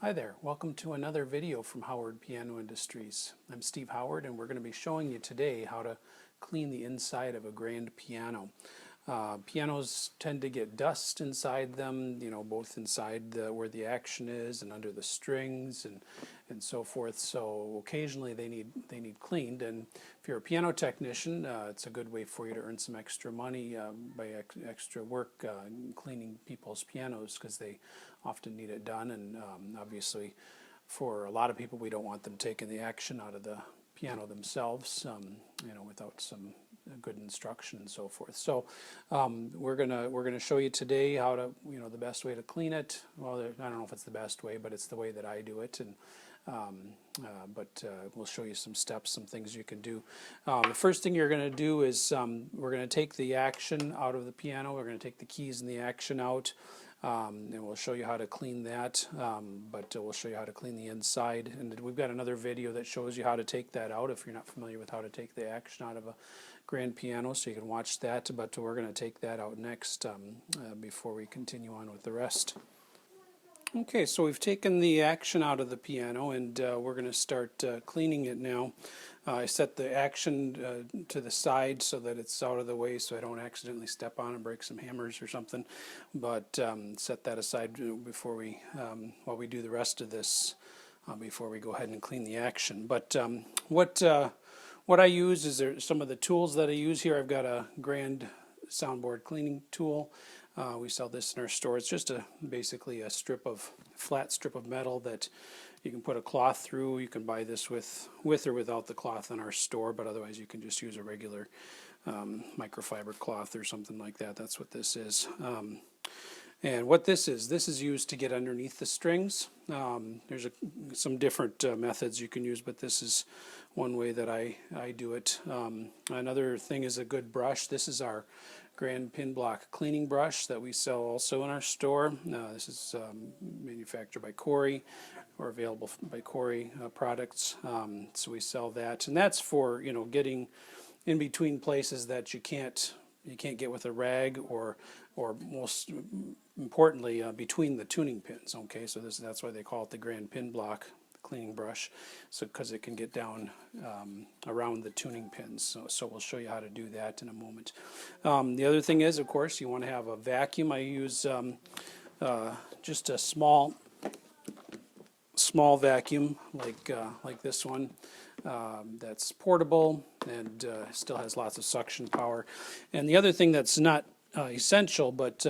Hi there, welcome to another video from Howard Piano Industries. I'm Steve Howard and we're going to be showing you today how to clean the inside of a grand piano. Pianos tend to get dust inside them, both inside where the action is and under the strings and so forth. So occasionally they need cleaned, and if you're a piano technician, it's a good way for you to earn some extra money by extra work cleaning people's pianos, because they often need it done. And obviously, for a lot of people, we don't want them taking the action out of the piano themselves, without some good instruction and so forth. So we're gonna show you today how to, the best way to clean it. Well, I don't know if it's the best way, but it's the way that I do it. And we'll show you some steps, some things you can do. The first thing you're going to do is we're going to take the action out of the piano. We're going to take the keys and the action out. And we'll show you how to clean that, but we'll show you how to clean the inside. And we've got another video that shows you how to take that out if you're not familiar with how to take the action out of a grand piano, so you can watch that. But we're going to take that out next before we continue on with the rest. Okay, so we've taken the action out of the piano, and we're going to start cleaning it now. I set the action to the side so that it's out of the way, so I don't accidentally step on and break some hammers or something. But set that aside before while we do the rest of this, before we go ahead and clean the action. But what I use is some of the tools that I use here. I've got a Grand Soundboard cleaning tool. We sell this in our store. It's just basically a flat strip of metal that you can put a cloth through. You can buy this with or without the cloth in our store, but otherwise you can just use a regular microfiber cloth or something like that. That's what this is. And what this is used to get underneath the strings. There's some different methods you can use, but this is one way that I do it. Another thing is a good brush. This is our Grand Pinblock cleaning brush that we sell also in our store. This is manufactured by Cory, or available by Cory products. So we sell that, and that's for getting in between places that you can't get with a rag, or most importantly between the tuning pins. Okay, so that's why they call it the Grand Pinblock cleaning brush, so because it can get down around the tuning pins. So we'll show you how to do that in a moment. The other thing is, of course, you want to have a vacuum. I use just a small vacuum like this one, that's portable and still has lots of suction power. And the other thing that's not essential, but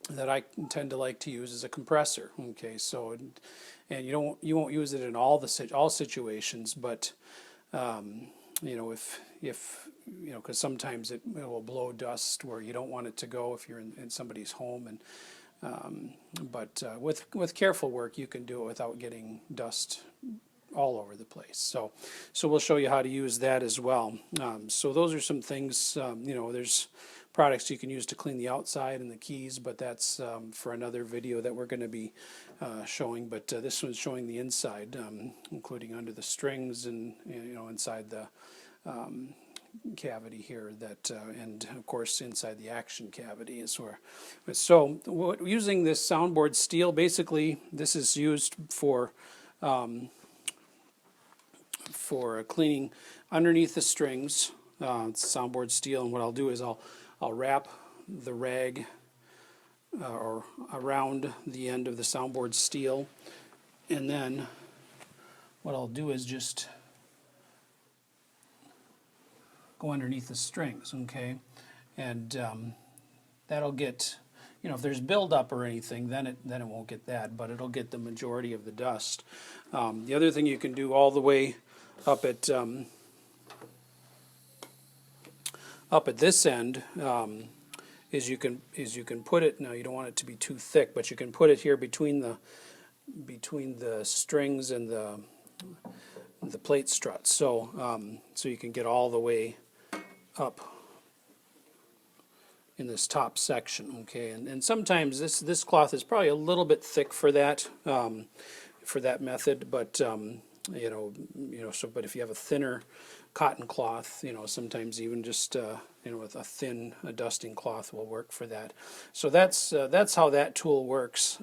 that I tend to like to use, is a compressor. Okay, so and you won't use it in all situations, but if because sometimes it will blow dust where you don't want it to go if you're in somebody's home, and with careful work you can do it without getting dust all over the place. So we'll show you how to use that as well. So those are some things. There's products you can use to clean the outside and the keys, but that's for another video that we're going to be showing. But this one's showing the inside, including under the strings and inside the cavity here, and of course inside the action cavity is where. So using this Soundboard steel, basically this is used for cleaning underneath the strings. It's Soundboard steel, and what I'll do is I'll wrap the rag or around the end of the Soundboard steel, and then what I'll do is just go underneath the strings, okay? And that'll get, if there's buildup or anything, then it won't get that, but it'll get the majority of the dust. The other thing you can do all the way up at this end is you can put it. Now you don't want it to be too thick, but you can put it here between the strings and the plate struts. So you can get all the way up in this top section. Okay, and sometimes this cloth is probably a little bit thick for that method, but but if you have a thinner cotton cloth, sometimes even just with a thin dusting cloth will work for that. So that's how that tool works.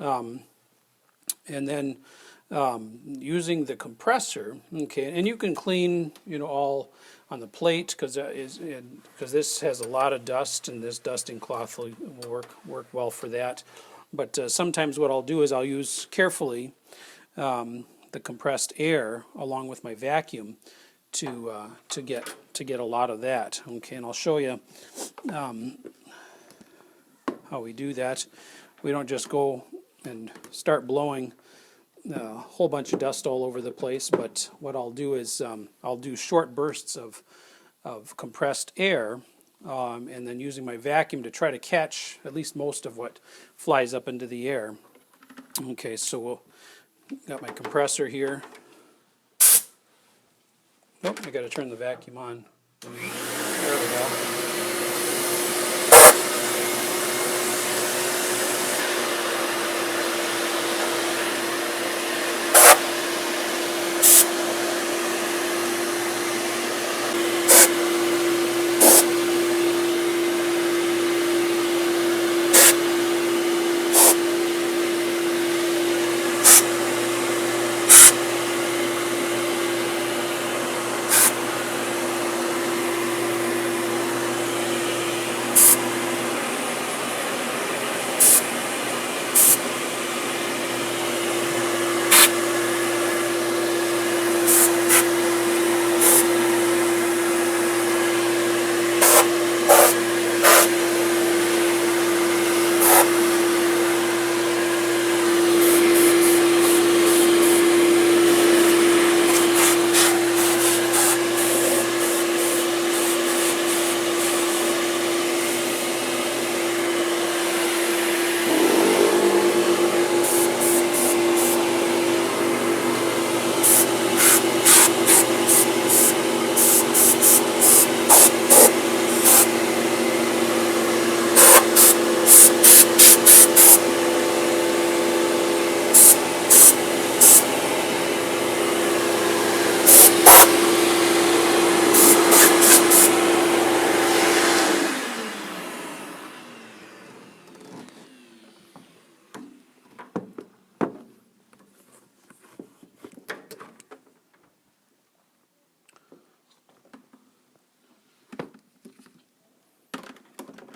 And then using the compressor, okay, and you can clean, all on the plate because this has a lot of dust, and this dusting cloth will work well for that. But sometimes what I'll do is I'll use carefully the compressed air along with my vacuum to get a lot of that. Okay, and I'll show you how we do that. We don't just go and start blowing a whole bunch of dust all over the place, but what I'll do is I'll do short bursts of compressed air, and then using my vacuum to try to catch at least most of what flies up into the air. Okay, so we'll got my compressor here. Oh, I got to turn the vacuum on. There we go.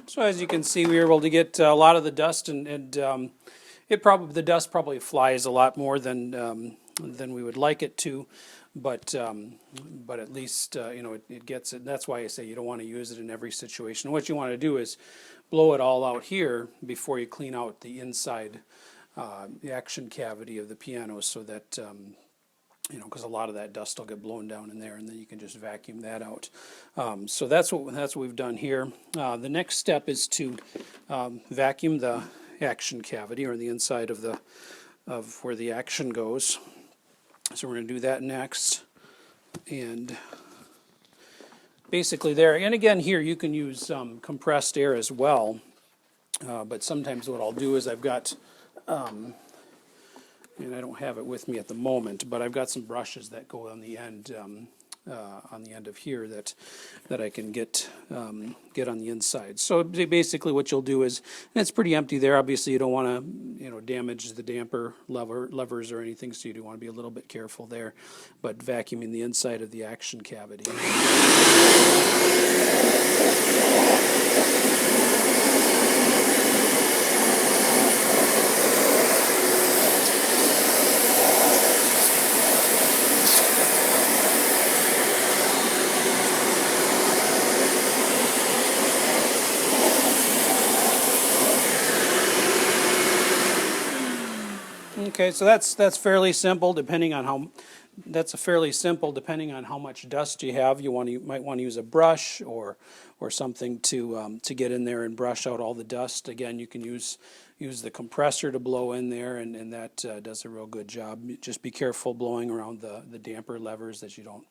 So as you can see, we were able to get a lot of the dust, and the dust probably flies a lot more than we would like it to, but at least it gets it. That's why I say you don't want to use it in every situation. What you want to do is blow it all out here before you clean out the inside, the action cavity of the piano, so that because a lot of that dust will get blown down in there, and then you can just vacuum that out. So that's what we've done here. The next step is to vacuum the action cavity, or the inside of where the action goes. So we're going to do that next, and basically there. And again, here you can use compressed air as well. But sometimes what I'll do is I've got and I don't have it with me at the moment, but I've got some brushes that go on the end of here that I can get on the inside. So basically, what you'll do is, and it's pretty empty there. Obviously, you don't want to damage the damper levers or anything, so you do want to be a little bit careful there. But vacuuming the inside of the action cavity. Okay, so that's fairly simple. Depending on how much dust you have. You might want to use a brush or something to get in there and brush out all the dust. Again, you can use the compressor to blow in there, and that does a real good job. Just be careful blowing around the damper levers that you don't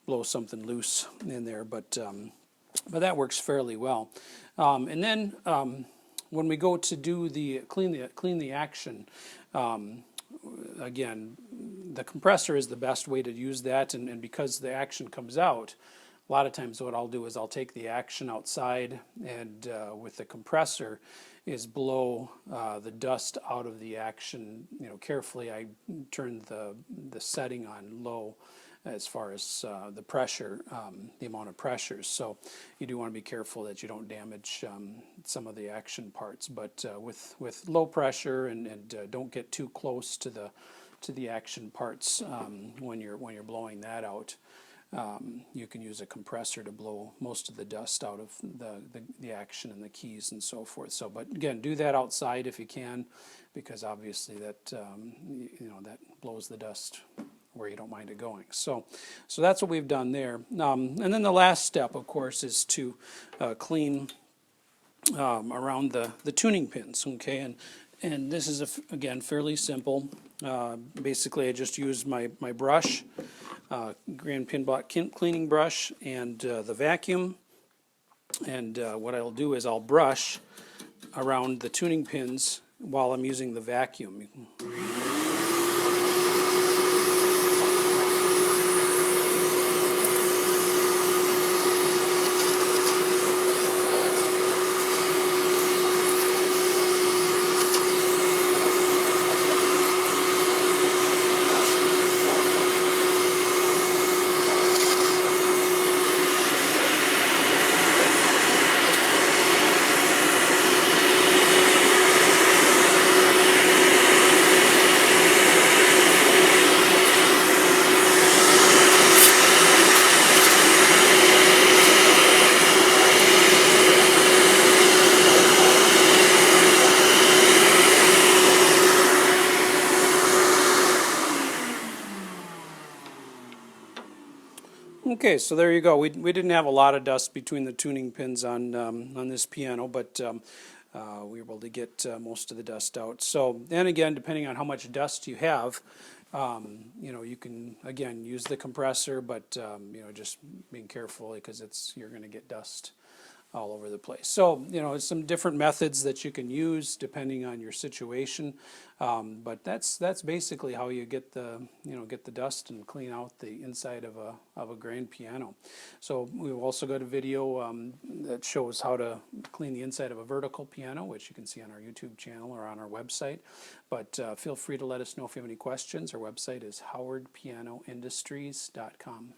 blow something loose in there. But that works fairly well. And then when we go to do clean the action. Again, the compressor is the best way to use that, and because the action comes out a lot of times what I'll do is I'll take the action outside and with the compressor is blow the dust out of the action, carefully. I turn the setting on low as far as the pressure, the amount of pressures. So you do want to be careful that you don't damage some of the action parts. But with low pressure and don't get too close to the action parts when you're blowing that out. You can use a compressor to blow most of the dust out of the action and the keys and so forth. So, but again, do that outside if you can, because obviously that that blows the dust where you don't mind it going. So that's what we've done there. And then the last step, of course, is to clean around the tuning pins. Okay, and this is again fairly simple. Basically, I just use my brush. Grand Pinblock cleaning brush and the vacuum, and what I'll do is I'll brush around the tuning pins while I'm using the vacuum. Okay, so there you go. We didn't have a lot of dust between the tuning pins on this piano, but we were able to get most of the dust out. So, and again, depending on how much dust you have, you can again use the compressor, but just being careful because you're going to get dust all over the place. So, some different methods that you can use depending on your situation, but that's basically how you get the dust and clean out the inside of a grand piano. So we've also got a video that shows how to clean the inside of a vertical piano, which you can see on our YouTube channel or on our website. But feel free to let us know if you have any questions. Our website is howardpianoindustries.com.